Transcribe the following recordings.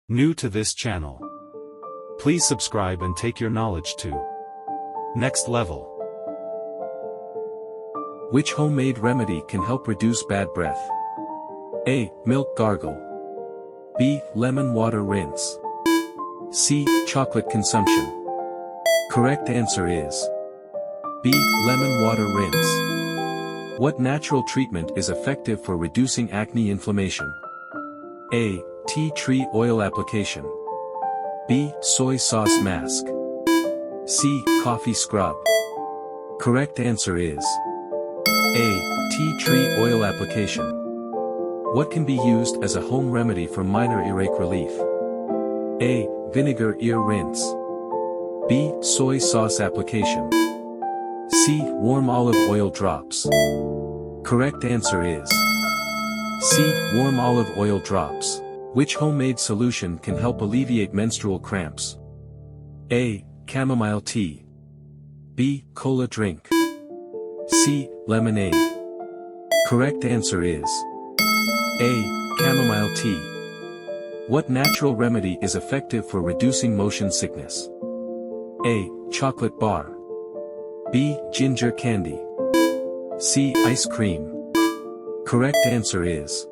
New to this channel? Please subscribe and take your knowledge to next level. Which homemade remedy can help reduce bad breath? A. Milk gargle. B. Lemon water rinse. C. Chocolate consumption. Correct answer is B. Lemon water rinse. What natural treatment is effective for reducing acne inflammation? A. Tea tree oil application. B. Soy sauce mask. C. Coffee scrub. Correct answer is A. Tea tree oil application. What can be used as a home remedy for minor earache relief? A. Vinegar ear rinse. B. Soy sauce application. C. Warm olive oil drops. Correct answer is C. Warm olive oil drops. Which homemade solution can help alleviate menstrual cramps? A. Chamomile tea. B. Cola drink. C. Lemonade. Correct answer is A. Chamomile tea. What natural remedy is effective for reducing motion sickness? A. Chocolate bar. B. Ginger candy. C. Ice cream. Correct answer is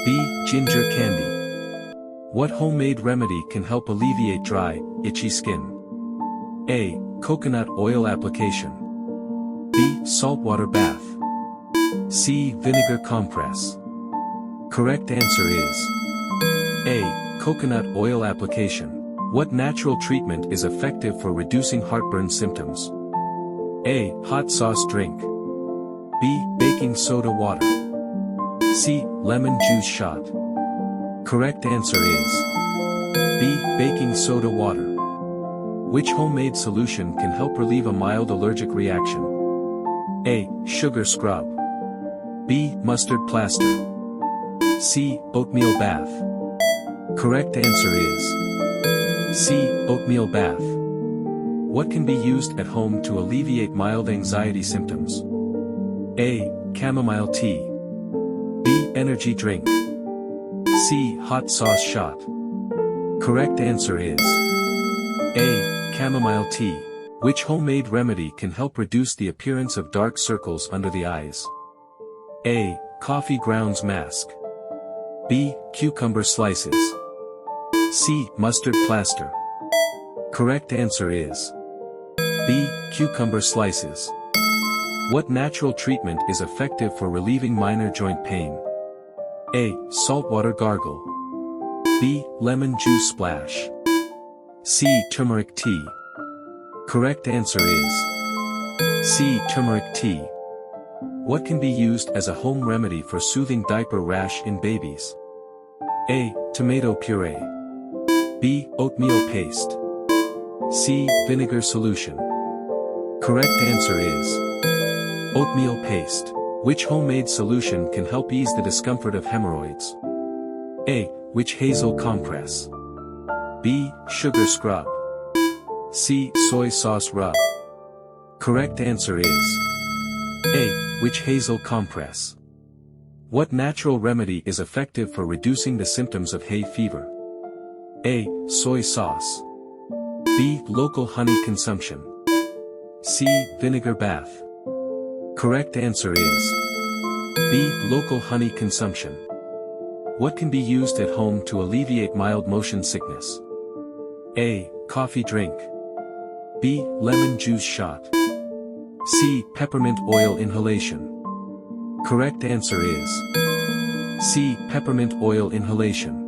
B. Ginger candy. What homemade remedy can help alleviate dry, itchy skin? A. Coconut oil application. B. Saltwater bath. C. Vinegar compress. Correct answer is A. Coconut oil application. What natural treatment is effective for reducing heartburn symptoms? A. Hot sauce drink. B. Baking soda water. C. Lemon juice shot. Correct answer is B. Baking soda water. Which homemade solution can help relieve a mild allergic reaction? A. Sugar scrub. B. Mustard plaster. C. Oatmeal bath. Correct answer is C. Oatmeal bath. What can be used at home to alleviate mild anxiety symptoms? A. Chamomile tea. B. Energy drink. C. Hot sauce shot. Correct answer is A. Chamomile tea. Which homemade remedy can help reduce the appearance of dark circles under the eyes? A. Coffee grounds mask. B. Cucumber slices. C. Mustard plaster. Correct answer is B. Cucumber slices. What natural treatment is effective for relieving minor joint pain? A. Saltwater gargle. B. Lemon juice splash. C. Turmeric tea. Correct answer is C. Turmeric tea. What can be used as a home remedy for soothing diaper rash in babies? A. Tomato puree. B. Oatmeal paste. C. Vinegar solution. Correct answer is Oatmeal paste. Which homemade solution can help ease the discomfort of hemorrhoids? A. Witch hazel compress. B. Sugar scrub. C. Soy sauce rub. Correct answer is A. Witch hazel compress. What natural remedy is effective for reducing the symptoms of hay fever? A. Soy sauce. B. Local honey consumption. C. Vinegar bath. Correct answer is B. Local honey consumption. What can be used at home to alleviate mild motion sickness? A. Coffee drink. B. Lemon juice shot. C. Peppermint oil inhalation. Correct answer is C. Peppermint oil inhalation.